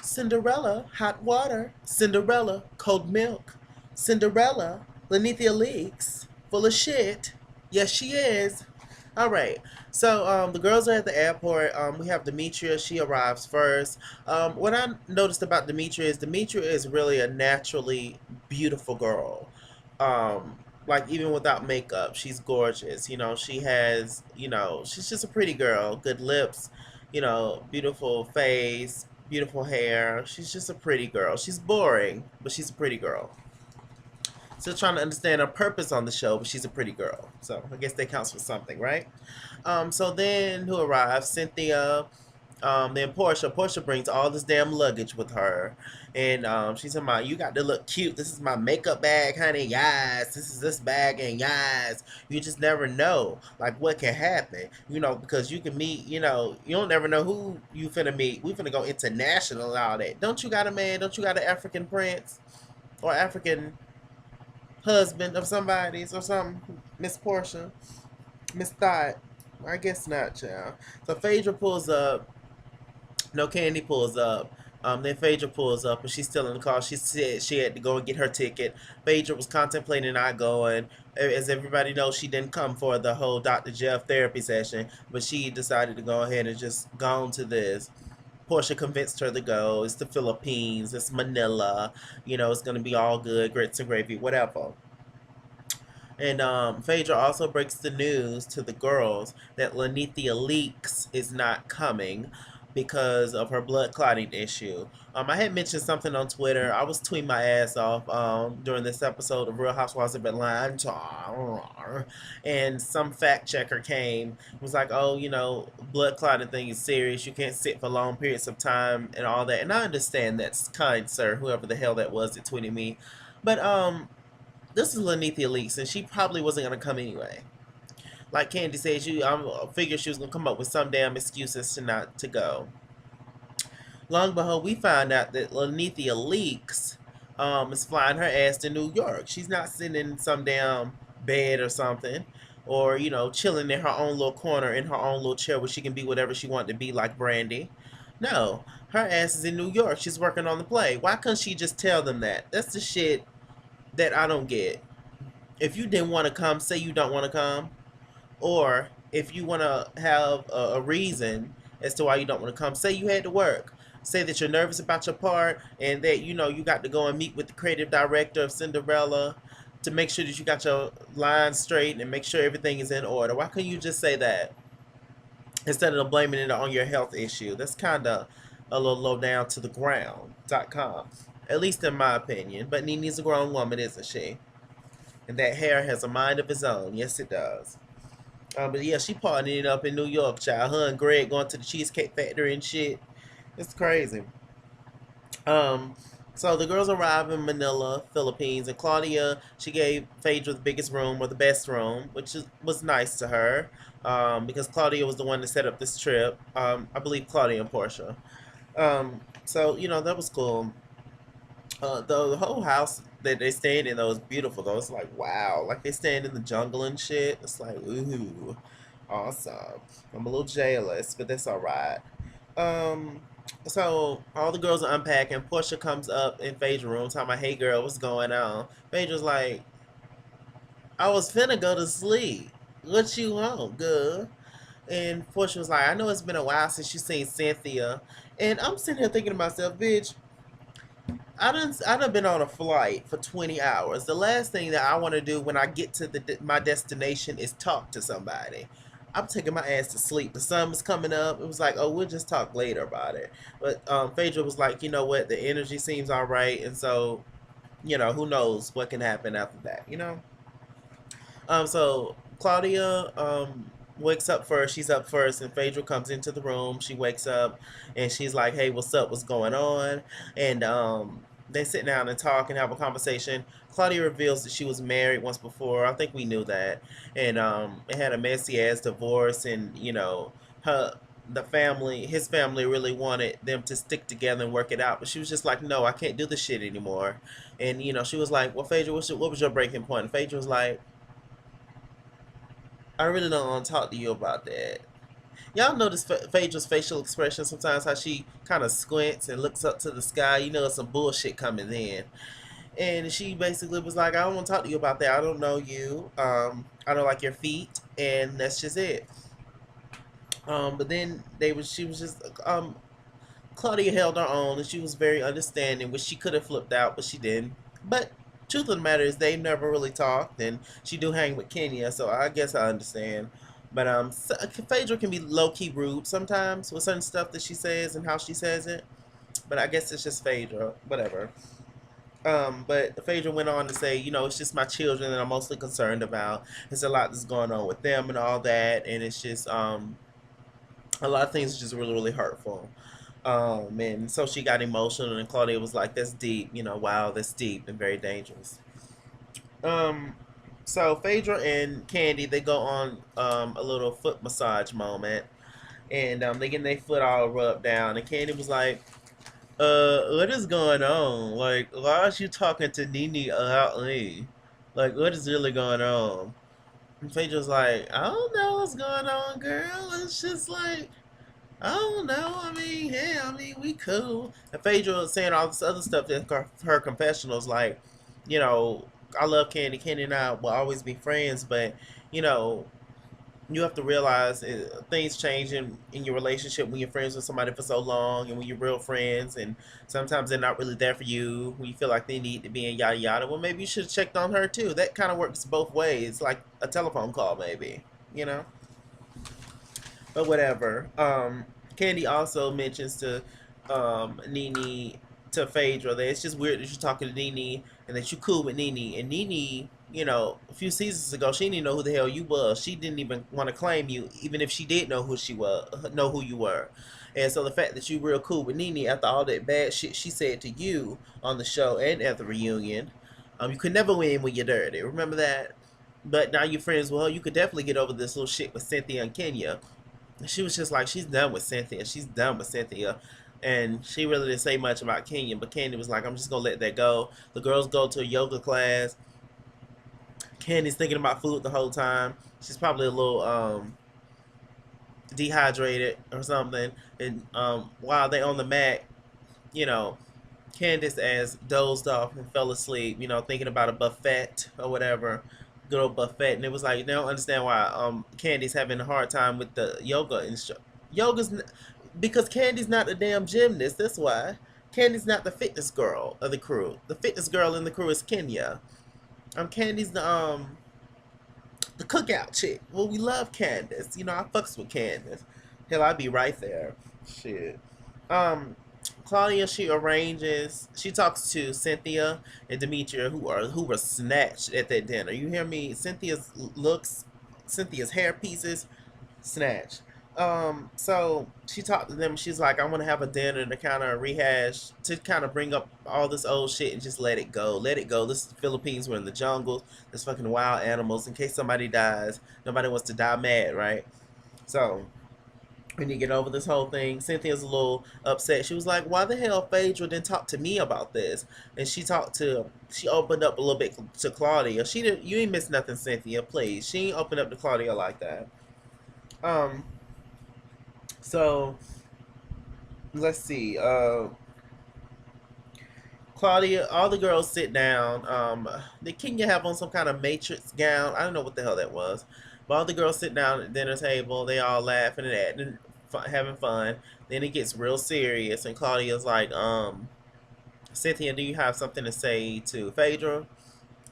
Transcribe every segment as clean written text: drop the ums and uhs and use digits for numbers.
Cinderella, hot water. Cinderella, cold milk. Cinderella, Lanithia Leaks, full of shit. Yes, she is. All right. So the girls are at the airport. We have Demetria. She arrives first. What I noticed about Demetria is really a naturally beautiful girl. Like even without makeup, she's gorgeous. She has, she's just a pretty girl. Good lips, beautiful face, beautiful hair. She's just a pretty girl. She's boring, but she's a pretty girl. Still trying to understand her purpose on the show, but she's a pretty girl. So I guess that counts for something, right? So then who arrives? Cynthia. Then Portia. Portia brings all this damn luggage with her. And she's talking about, you got to look cute. This is my makeup bag, honey. Yes. This is this bag, and yes. You just never know, like, what can happen. Because you can meet, you don't never know who you finna meet. We finna go international and all that. Don't you got a man? Don't you got an African prince? Or African husband of somebody's or something? Miss Portia? Miss Thought? I guess not, child. So Phaedra pulls up. No, Candy pulls up. Then Phaedra pulls up, and she's still in the car. She said she had to go and get her ticket. Phaedra was contemplating not going. As everybody knows, she didn't come for the whole Dr. Jeff therapy session, but she decided to go ahead and just go on to this. Portia convinced her to go. It's the Philippines. It's Manila. It's going to be all good, grits and gravy, whatever. And Phaedra also breaks the news to the girls that Lanithia Leaks is not coming because of her blood clotting issue. I had mentioned something on Twitter. I was tweeting my ass off during this episode of Real Housewives of Atlanta. And some fact checker came, was like, oh, blood clotting thing is serious. You can't sit for long periods of time and all that. And I understand that's kind, sir, whoever the hell that was that tweeted me. But this is Lanithia Leaks, and she probably wasn't going to come anyway. Like Candy said, I figured she was going to come up with some damn excuses to not to go. Long and behold, we find out that Lanithia Leaks is flying her ass to New York. She's not sitting in some damn bed or something, or, chilling in her own little corner in her own little chair where she can be whatever she wants to be, like Brandy. No, her ass is in New York. She's working on the play. Why couldn't she just tell them that? That's the shit that I don't get. If you didn't want to come, say you don't want to come. Or if you want to have a reason as to why you don't want to come, say you had to work. Say that you're nervous about your part and that, you got to go and meet with the creative director of Cinderella to make sure that you got your lines straight and make sure everything is in order. Why couldn't you just say that instead of blaming it on your health issue? That's kind of a little low down to the ground.com, at least in my opinion. But Nini's a grown woman, isn't she? And that hair has a mind of its own. Yes, it does. But yeah, she partying it up in New York, child. Her and Greg going to the Cheesecake Factory and shit. It's crazy. Um, so the girls arrive in Manila, Philippines, and Claudia, she gave Phaedra the biggest room or the best room, was nice to her, because Claudia was the one that set up this trip. I believe Claudia and Portia. So that was cool. The whole house that they stayed in though was beautiful though. It's like wow, like they stand in the jungle and shit. It's like ooh, awesome. I'm a little jealous, but that's all right. Um, so all the girls are unpacking. Portia comes up in Phaedra's room, talking about, "Hey girl, what's going on?" Phaedra's like, "I was finna go to sleep. What you want, girl?" And Portia was like, "I know it's been a while since you seen Cynthia." And I'm sitting here thinking to myself, bitch, I done been on a flight for 20 hours. The last thing that I want to do when I get to my destination is talk to somebody. I'm taking my ass to sleep. The sun was coming up. It was like, oh, we'll just talk later about it. But Phaedra was like, you know what? The energy seems all right. And so, who knows what can happen after that. So Claudia wakes up first. She's up first, and Phaedra comes into the room. She wakes up, and she's like, "Hey, what's up? What's going on?" And they sit down and talk and have a conversation. Claudia reveals that she was married once before. I think we knew that, and it had a messy ass divorce, and her his family really wanted them to stick together and work it out, but she was just like, no, I can't do this shit anymore. And she was like, well, Phaedra, what was your breaking point? And Phaedra was like, I really don't want to talk to you about that. Y'all notice Phaedra's facial expression sometimes, how she kind of squints and looks up to the sky. You know, some bullshit coming in. And she basically was like, I don't want to talk to you about that. I don't know you. I don't like your feet. And that's just it. But then she was just, Claudia held her own and she was very understanding, which she could have flipped out, but she didn't. But truth of the matter is, they never really talked, and she do hang with Kenya, so I guess I understand. But Phaedra can be low key rude sometimes with certain stuff that she says and how she says it. But I guess it's just Phaedra, whatever. But Phaedra went on to say, it's just my children that I'm mostly concerned about. There's a lot that's going on with them and all that, and it's just a lot of things are just really, really hurtful. And so she got emotional, and Claudia was like, "That's deep, wow, that's deep and very dangerous." Um, so Phaedra and Candy, they go on a little foot massage moment, and they getting their foot all rubbed down, and Candy was like, what is going on? Like, why are you talking to Nene about me? Like, what is really going on?" And Phaedra's like, "I don't know what's going on, girl. It's just like, I don't know. I mean, yeah, I mean, we cool." And Phaedra was saying all this other stuff in her confessionals, like, you know, I love Candy. Candy and I will always be friends, but, you know, you have to realize things change in your relationship when you're friends with somebody for so long and when you're real friends, and sometimes they're not really there for you when you feel like they need to be, and yada yada. Well, maybe you should have checked on her too. That kind of works both ways, like a telephone call, maybe, you know? But whatever. Candy also mentions to Nene, to Phaedra, that it's just weird that you're talking to Nene and that you cool with Nene. And Nene, a few seasons ago, she didn't even know who the hell you was. She didn't even want to claim you, even if she did know who she was, know who you were. And so the fact that you real cool with Nene after all that bad shit she said to you on the show and at the reunion, you could never win when you're dirty. Remember that? But now you're friends with her. You could definitely get over this little shit with Cynthia and Kenya. She was just like, she's done with Cynthia. She's done with Cynthia. And she really didn't say much about Kenya, but Candy was like, I'm just gonna let that go. The girls go to a yoga class. Candy's thinking about food the whole time. She's probably a little dehydrated or something. And while they on the mat, you know, Candace as dozed off and fell asleep, thinking about a buffet or whatever, good old buffet. And it was like, they don't understand why Candy's having a hard time with the yoga yoga's because Candy's not a damn gymnast. That's why. Candy's not the fitness girl of the crew. The fitness girl in the crew is Kenya. Candy's the cookout chick. Well, we love Candace. I fucks with Candace. Hell, I'd be right there. Shit. Claudia, she talks to Cynthia and Demetria, who were snatched at that dinner. You hear me? Cynthia's hair pieces, snatched. So she talked to them. She's like, I want to have a dinner to kind of rehash, to kind of bring up all this old shit and just let it go. Let it go. This is the Philippines. We're in the jungle. There's fucking wild animals. In case somebody dies, nobody wants to die mad, right? So when you get over this whole thing, Cynthia's a little upset. She was like, why the hell Phaedra didn't talk to me about this? And she opened up a little bit to Claudia. You ain't missed nothing, Cynthia, please. She ain't opened up to Claudia like that. So let's see. Claudia, all the girls sit down. Did Kenya have on some kind of matrix gown? I don't know what the hell that was. But all the girls sit down at the dinner table. They all laughing and acting, having fun. Then it gets real serious, and Claudia's like, Cynthia, do you have something to say to Phaedra?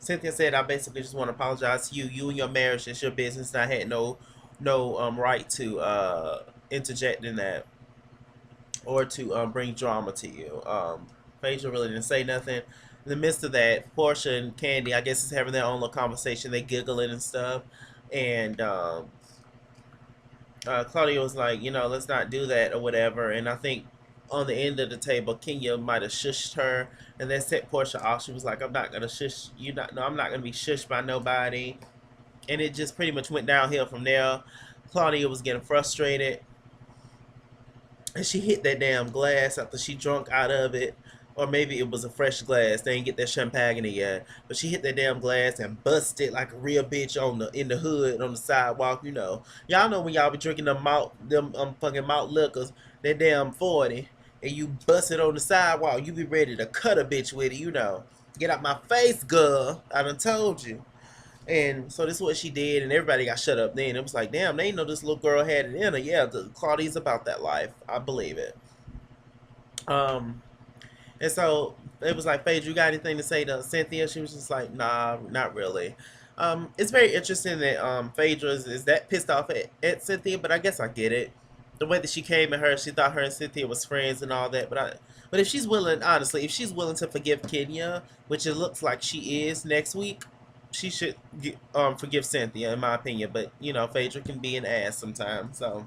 Cynthia said, I basically just want to apologize to you. You and your marriage is your business, and I had no right to interject in that or to bring drama to you. Phaedra really didn't say nothing. In the midst of that, Portia and Candy, I guess, is having their own little conversation. They giggling and stuff. And Claudia was like, let's not do that or whatever. And I think on the end of the table, Kenya might have shushed her, and then set Portia off. She was like, I'm not gonna shush you. No, I'm not gonna be shushed by nobody. And it just pretty much went downhill from there. Claudia was getting frustrated, and she hit that damn glass after she drunk out of it. or maybe it was a fresh glass. They ain't get that champagne in it yet, but she hit that damn glass and busted like a real bitch on the in the hood on the sidewalk. You know, y'all know when y'all be drinking them fucking malt liquors, that damn 40, and you bust it on the sidewalk. You be ready to cut a bitch with it. You know, get out my face, girl. I done told you. And so this is what she did, and everybody got shut up then. It was like, damn, they didn't know this little girl had it in her. Yeah, Claudia's about that life. I believe it. Um, and so it was like, Phaedra, you got anything to say to Cynthia? She was just like, nah, not really. It's very interesting that Phaedra is that pissed off at Cynthia, but I guess I get it. The way that she came at her, she thought her and Cynthia was friends and all that. But if she's willing, honestly, if she's willing to forgive Kenya, which it looks like she is next week, she should forgive Cynthia, in my opinion. But you know, Phaedra can be an ass sometimes. So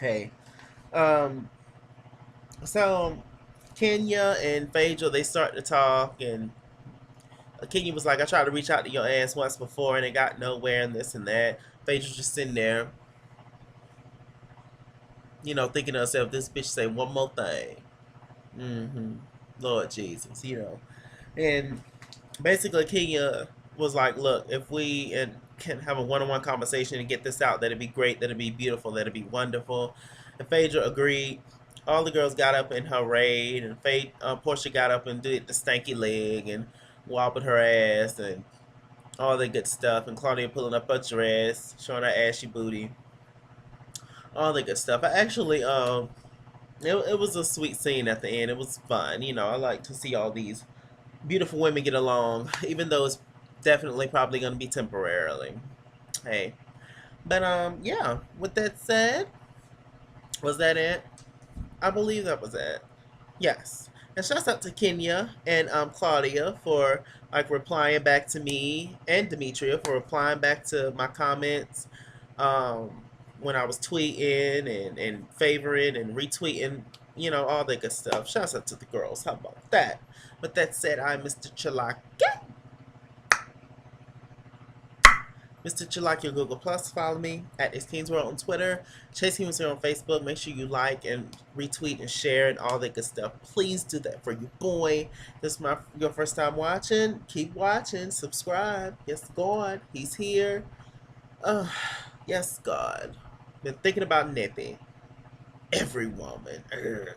hey, um, so Kenya and Phaedra, they start to talk, and Kenya was like, I tried to reach out to your ass once before and it got nowhere and this and that. Phaedra's just sitting there, you know, thinking to herself, this bitch say one more thing. Mm-hmm. Lord Jesus, you know. And basically Kenya was like, look, if we can have a one-on-one conversation and get this out, that'd be great, that'd be beautiful, that'd be wonderful. And Phaedra agreed. All the girls got up in her raid, and Portia got up and did the stanky leg and wobbled her ass and all the good stuff. And Claudia pulling up her dress, showing her ashy booty, all the good stuff. I actually, it was a sweet scene at the end. It was fun. You know, I like to see all these beautiful women get along, even though it's definitely probably going to be temporarily. Hey, but yeah. With that said, was that it? I believe that was it. Yes. And shouts out to Kenya and Claudia for like replying back to me, and Demetria for replying back to my comments um, when I was tweeting and favoring and retweeting, you know, all that good stuff. Shouts out to the girls. How about that? With that said, I'm Mr. Chalaka. Mr. Chalak, your Google Plus. Follow me at It's Teens World on Twitter. Chase Humans here on Facebook. Make sure you like and retweet and share and all that good stuff. Please do that for your boy. This is your first time watching. Keep watching. Subscribe. Yes, God. He's here. Yes, God. Been thinking about Nippy. Every woman. Urgh.